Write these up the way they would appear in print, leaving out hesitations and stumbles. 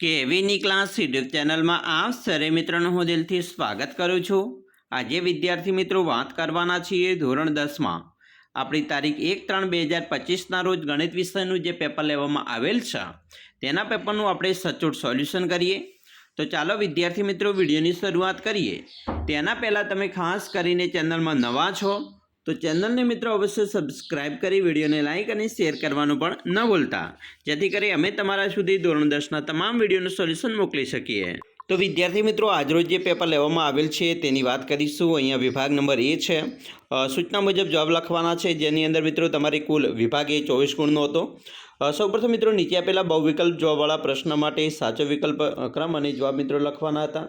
કેવીની class YouTube ચેનલમાં આપ સરે મિત્રોનું હું દિલથી સ્વાગત કરું છું। આજે વિદ્યાર્થી મિત્રો વાત કરવાના છીએ ધોરણ 10માં આપણી તારીખ 1/3/2025ના રોજ ગણિત વિષયનું જે પેપર લેવામાં આવેલ છે તેના પેપરનું આપણે સચોટ સોલ્યુશન કરીએ। તો ચાલો વિદ્યાર્થી મિત્રો વિડીયોની શરૂઆત કરીએ। તેના પહેલાં તમે ખાસ કરીને ચેનલમાં નવા છો તો ચેનલને મિત્રો અવશ્ય સબસ્ક્રાઇબ કરી વિડીયોને લાઇક અને શેર કરવાનું પણ ન ભૂલતા, જેથી કરી અમે તમારા સુધી ધોરણ 10ના તમામ વિડીયોનું સોલ્યુશન મોકલી શકીએ। તો વિદ્યાર્થી મિત્રો આજરોજ જે પેપર લેવામાં આવેલ છે તેની વાત કરીશું। અહીંયા વિભાગ નંબર એ છે, સૂચના મુજબ જવાબ લખવાના છે, જેની અંદર મિત્રો તમારી કુલ વિભાગ એ 24 ગુણનો હતો। સૌપ્રથમ મિત્રો નીચે આપેલા બહુવિકલ્પ જવાબવાળા પ્રશ્ન માટે સાચો વિકલ્પ ક્રમ અને જવાબ મિત્રો લખવાના હતા।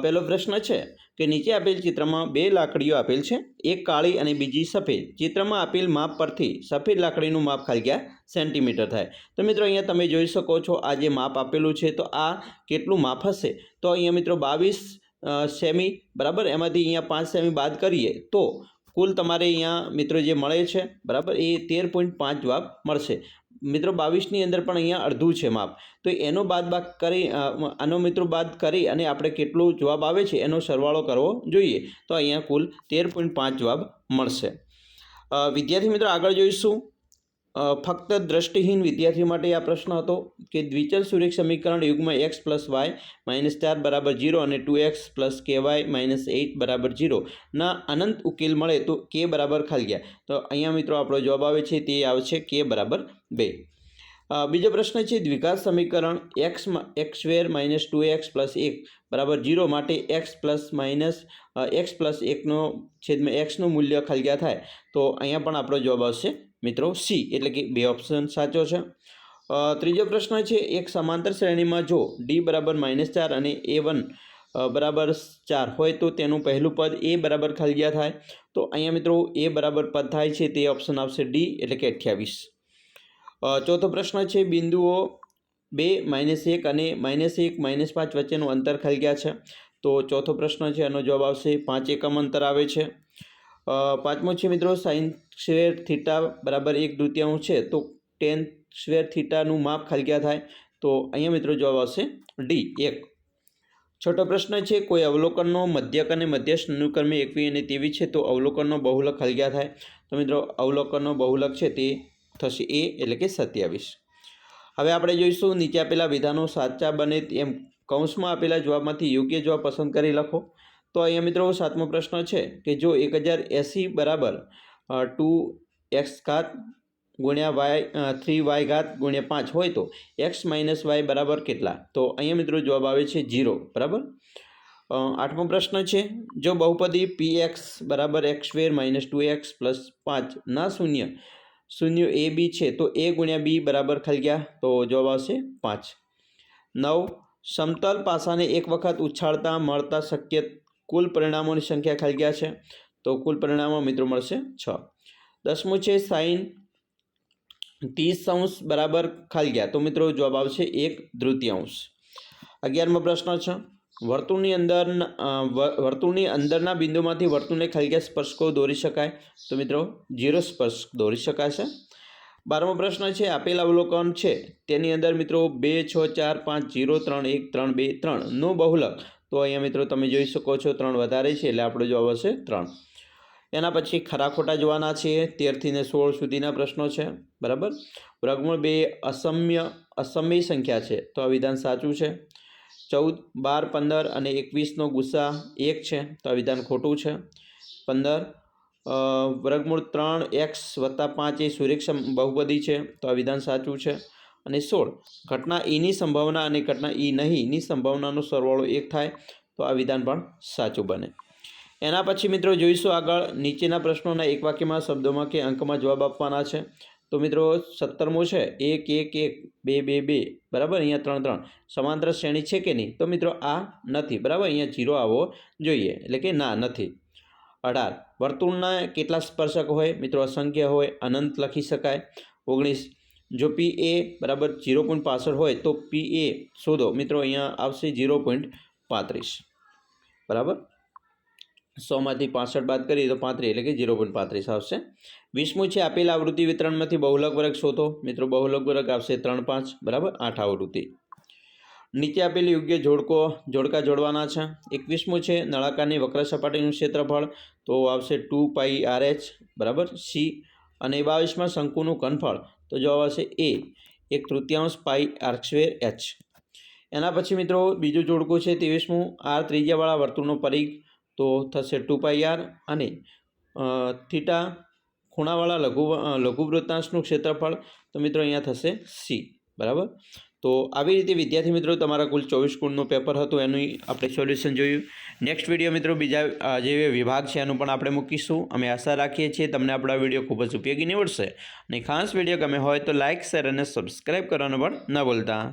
પહેલો પ્રશ્ન છે કે નીચે આપેલ ચિત્રમાં બે લાકડીઓ આપેલ છે, એક કાળી અને બીજી સફેદ। ચિત્રમાં આપેલ માપ પરથી સફેદ લાકડીનું માપ ખાલી ગયા સેન્ટીમીટર થાય। તો મિત્રો અહીંયા તમે જોઈ શકો છો આ જે માપ આપેલું છે તો આ કેટલું માપ હશે, તો અહીંયા મિત્રો 22 સેમી બરાબર, એમાંથી અહીંયા 5 સેમી બાદ કરીએ તો કુલ તમારે અહીંયા મિત્રો જે મળે છે બરાબર એ 13.5 જવાબ મળશે। મિત્રો 22ની અંદર પણ અહીંયા અડધું છે માપ, તો એનો બાદ કરી આનો મિત્રો બાદ કરી અને આપણે કેટલો જવાબ આવે છે એનો સરવાળો કરવો જોઈએ, તો અહીંયા કુલ 13.5 જવાબ મળશે। વિદ્યાર્થી મિત્રો આગળ જોઈશું, ફક્ત દ્રષ્ટિહીન વિદ્યાર્થીઓ માટે આ પ્રશ્ન હતો કે દ્વિચલ સુરેખ સમીકરણ યુગમાં x + y - 4 = 0 અને 2x + ky - 8 = 0 ના અનંત ઉકેલ મળે તો k બરાબર ખાલી ગયા, તો અહીંયા મિત્રો આપણો જવાબ આવે છે તે આવશે k બરાબર 2। બીજો પ્રશ્ન છે દ્વિઘાત સમીકરણ x² - 2x + 1 = 0 માટે x + 1 x નું મૂલ્ય ખાલી ગયા થાય, તો અહીંયા પણ આપણો જવાબ આવશે મિત્રો C, એટલે કે બે ઓપ્શન સાચો છે। ત્રીજો પ્રશ્ન છે એક સમાંતર શ્રેણીમાં જો d = -4 અને a1 = 4 હોય તો તેનું પહેલું પદ a બરાબર ખાલી ગયા થાય, તો અહીંયા મિત્રો a બરાબર પદ થાય છે તે ઓપ્શન આવશે D, એટલે કે 28। ચોથો પ્રશ્ન છે બિંદુઓ 2 -1 અને -1 -5 વચ્ચેનું અંતર ખાલી ગયા છે, તો ચોથો પ્રશ્ન છે એનો જવાબ આવશે 5 એકમ અંતર આવે છે। પાંચમો છે મિત્રો sin² θ = 1/2 છે, તો tan² θ નું માપ ખાલી ગયા થાય, તો અહીંયા મિત્રો જવાબ આવશે D, 1। છઠ્ઠો પ્રશ્ન છે કોઈ અવલોકનનો મધ્યક અને મધ્યસ્થ અનુક્રમે 21 અને 23 છે, તો અવલોકનનો બહુલક ખાલી ગયા થાય, તો મિત્રો અવલોકનનો બહુલક છે તે થશે A, એટલે કે 27। હવે આપણે જોઈશું નીચે આપેલા વિધાનો સાચા બને એમ કૌંસમાં આપેલા જવાબમાંથી યોગ્ય જવાબ પસંદ કરી લખો। તો અહીંયા મિત્રો સાતમો પ્રશ્ન છે કે જો 1080 બરાબર 2x ઘાત ગુણ્યા y 3y ઘાત ગુણ્યા 5 હોય તો x - y બરાબર કેટલા, તો અહીંયા મિત્રો જવાબ આવે છે 0 બરાબર। આઠમો પ્રશ્ન છે જો બહુપદી px = x² - 2x + 5 ના શૂન્ય a b છે તો a × b બરાબર ખાલી ગયા, તો જવાબ આવશે 5। 9 સમતલ પાસાને એક વખત ઉછાળતા મળતા શક્ય કુલ પરિણામોની સંખ્યા ખાલી ગયા છે, તો કુલ પરિણામો મિત્રો મળશે 6। 10મું છે sin 30° બરાબર ખાલી ગયા, તો મિત્રો જવાબ આવશે 1/3। 11મો પ્રશ્ન છે વર્તુળની અંદરના બિંદુમાંથી વર્તુળને ખાલી ગયા સ્પર્શકો દોરી શકાય, તો મિત્રો 0 સ્પર્શક દોરી શકાશે। 12મો પ્રશ્ન છે આપેલ અવલોકન છે તેની અંદર મિત્રો 2 6 4 5 0 3 1 3 2 3 નો બહુલક, તો અહીંયા મિત્રો તમે જોઈ શકો છો 3 વધારે છે એટલે આપણો જવાબ હશે 3। એના પછી ખરા ખોટા જોવાના છે, 13 થી 16 સુધીના પ્રશ્નો છે બરાબર। વર્ગમૂળ 2 અસમય સંખ્યા છે, તો આ વિધાન સાચું છે। 14 12 15 અને 21નો ગુસા 1 છે, તો આ વિધાન ખોટું છે। 15 વર્ગમૂળ 3x + 5 એ સુરેખ બહુપદી છે, તો આ વિધાન સાચું છે। અને 16 ઘટના ઈની સંભાવના અને ઘટના ઈ નહીંની સંભાવનાનો સરવાળો 1 થાય, તો આ વિધાન પણ સાચું બને। એના પછી મિત્રો જોઈશું આગળ નીચેના પ્રશ્નોના એક વાક્યમાં શબ્દોમાં કે અંકમાં જવાબ આપવાના છે। તો મિત્રો 17મો છે 1 1 1 2 2 2 બરાબર, અહીંયા 3 3 સમાંતર શ્રેણી છે કે નહીં, તો મિત્રો આ નથી બરાબર, અહીંયા 0 આવવો જોઈએ, એટલે કે ના નથી। 18 વર્તુળના કેટલા સ્પર્શક હોય, મિત્રો અસંખ્ય હોય, અનંત લખી શકાય। 19 જો PA = 0.65 હોય તો PA શોધો, મિત્રો અહીંયા આવશે 0.35 બરાબર। 100માંથી 65 બાદ કરીએ તો 35, એટલે કે 0.35 આવશે। 20મું છે આપેલ આવૃત્તિ વિતરણમાંથી બહુલક વર્ગ શોધો, મિત્રો બહુલક વર્ગ આવશે 3 5 બરાબર, 8 આવૃત્તિ। નીચે આપેલી યોગ્ય જોડકા જોડવાના છે. 21મું છે નળાકારની વક્ર સપાટીનું ક્ષેત્રફળ, તો આવશે 2πRh બરાબર સી. અને 22માં શંકુનું ઘનફળ, તો જવાબ આવશે એ 1/3 πr²h. એના પછી મિત્રો બીજું જોડકું છે 23મું, આર ત્રિજ્યાવાળા વર્તુળનો પરિઘ, તો થશે 2πr. અને થીટા ખૂણાવાળા લઘુવૃત્તાંશનું ક્ષેત્રફળ, તો મિત્રો અહીંયા થશે સી બરાબર. તો આવી રીતે વિદ્યાર્થી મિત્રો તમારા કુલ 24 ગુણનું પેપર હતું, એનું આપણે સોલ્યુશન જોયું. નેક્સ્ટ વિડીયો મિત્રો બીજા જે વિભાગ છે એનું પણ આપણે મૂકીશું. અમે આશા રાખીએ છીએ તમને આપણા વિડીયો ખૂબ જ ઉપયોગી નીવડશે. અને ખાસ વિડીયો ગમે હોય તો લાઇક, શેર અને સબસ્ક્રાઈબ કરવાનું પણ ન ભૂલતા.